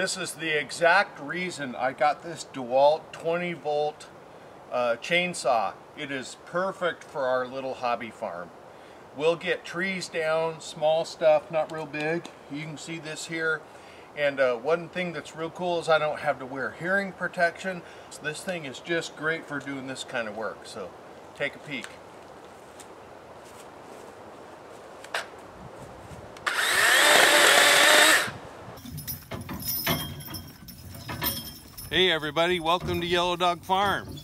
This is the exact reason I got this Dewalt 20-volt chainsaw. It is perfect for our little hobby farm. We'll get trees down, small stuff, not real big. You can see this here. And one thing that's real cool is I don't have to wear hearing protection. So this thing is just great for doing this kind of work. So take a peek. Hey everybody, welcome to Yellow Dog Farm.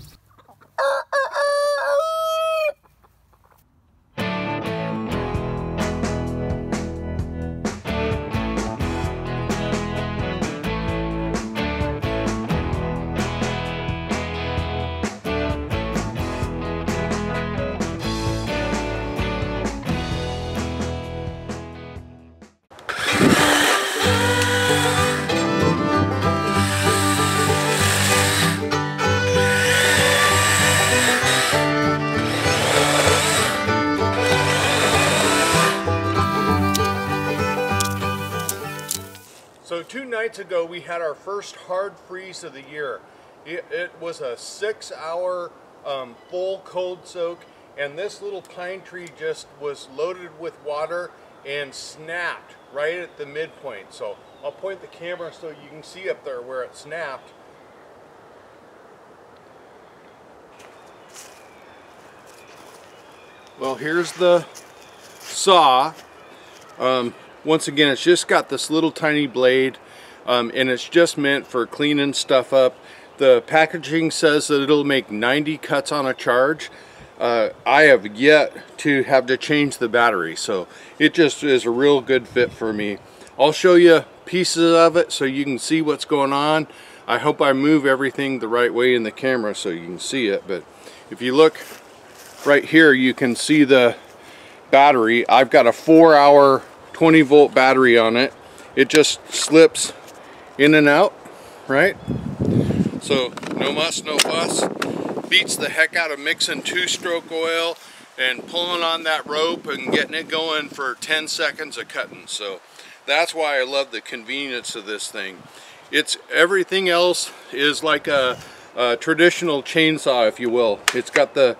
So 2 nights ago we had our first hard freeze of the year. It was a 6-hour full cold soak, and this little pine tree just was loaded with water and snapped right at the midpoint. So I'll point the camera so you can see up there where it snapped. Well, here's the saw. Once again, it's just got this little tiny blade, and it's just meant for cleaning stuff up. The packaging says that it'll make 90 cuts on a charge. I have yet to have to change the battery, so it just is a real good fit for me. I'll show you pieces of it so you can see what's going on. I hope I move everything the right way in the camera so you can see it, but if you look right here, you can see the battery. I've got a 4-hour 20-volt battery on it. It just slips in and out, right? So no muss, no fuss. Beats the heck out of mixing 2-stroke oil and pulling on that rope and getting it going for 10 seconds of cutting. So that's why I love the convenience of this thing. It's everything else is like a traditional chainsaw, if you will. It's got the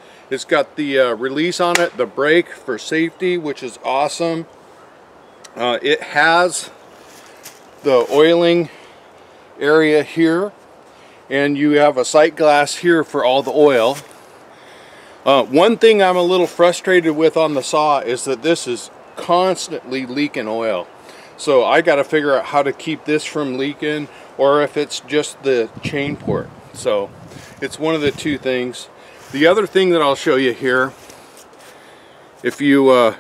release on it, the brake for safety, which is awesome. It has the oiling area here, and you have a sight glass here for all the oil. One thing I'm a little frustrated with on the saw is that this is constantly leaking oil. So I got to figure out how to keep this from leaking, or if it's just the chain port. So it's one of the two things. The other thing that I'll show you here, if you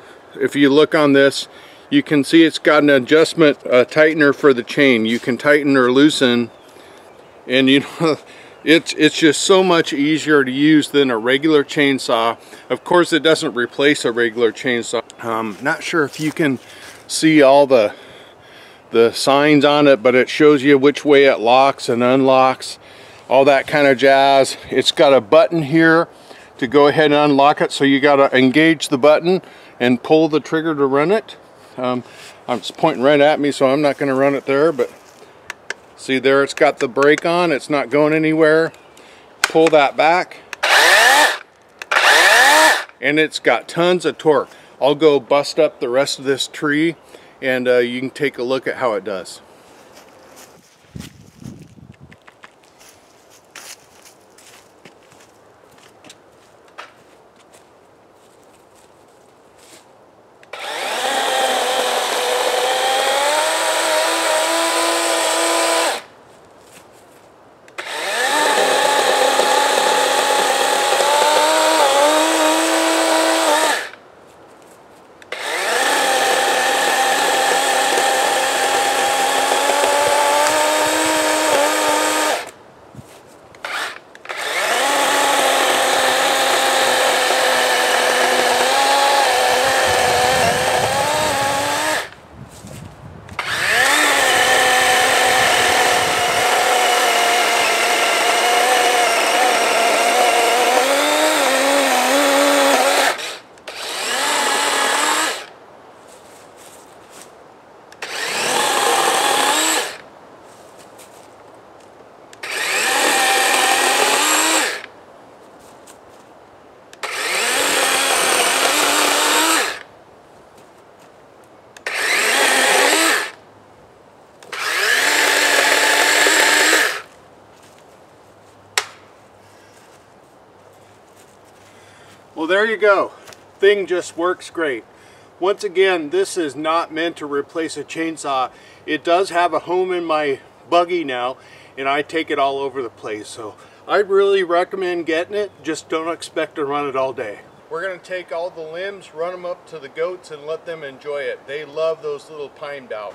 look on this, you can see it's got an adjustment tightener for the chain. You can tighten or loosen, and you know, it's just so much easier to use than a regular chainsaw. Of course, it doesn't replace a regular chainsaw. Not sure if you can see all the signs on it, but it shows you which way it locks and unlocks, all that kind of jazz. It's got a button here to go ahead and unlock it, so you got to engage the button and pull the trigger to run it. It's pointing right at me, so I'm not going to run it there, but see there, it's got the brake on. It's not going anywhere. Pull that back, and it's got tons of torque. I'll go bust up the rest of this tree, and you can take a look at how it does. there you go. Thing just works great. Once again, this is not meant to replace a chainsaw. It does have a home in my buggy now, and I take it all over the place. So I'd really recommend getting it. Just don't expect to run it all day. We're going to take all the limbs, run them up to the goats, and let them enjoy it. They love those little pine bough.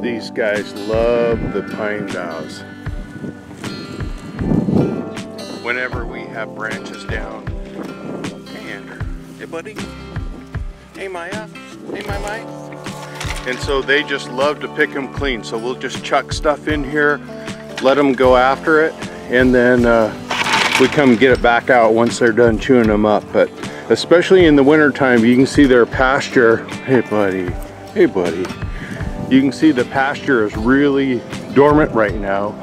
These guys love the pine boughs. Whenever we have branches down. Hey Andrew. Hey buddy. Hey Maya. Hey my. And so they just love to pick them clean. So we'll just chuck stuff in here, let them go after it, and then we come get it back out once they're done chewing them up. But especially in the winter time, you can see their pasture. Hey buddy. Hey buddy. You can see the pasture is really dormant right now.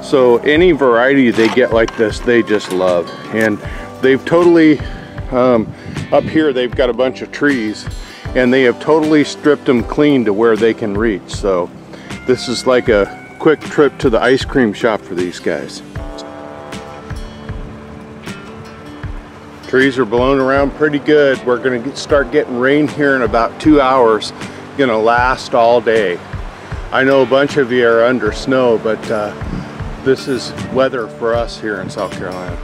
So any variety they get like this, they just love. And they've totally, up here they've got a bunch of trees, and they have totally stripped them clean to where they can reach. So this is like a quick trip to the ice cream shop for these guys. Trees are blowing around pretty good. We're gonna start getting rain here in about 2 hours. Gonna last all day. I know a bunch of you are under snow, but this is weather for us here in South Carolina.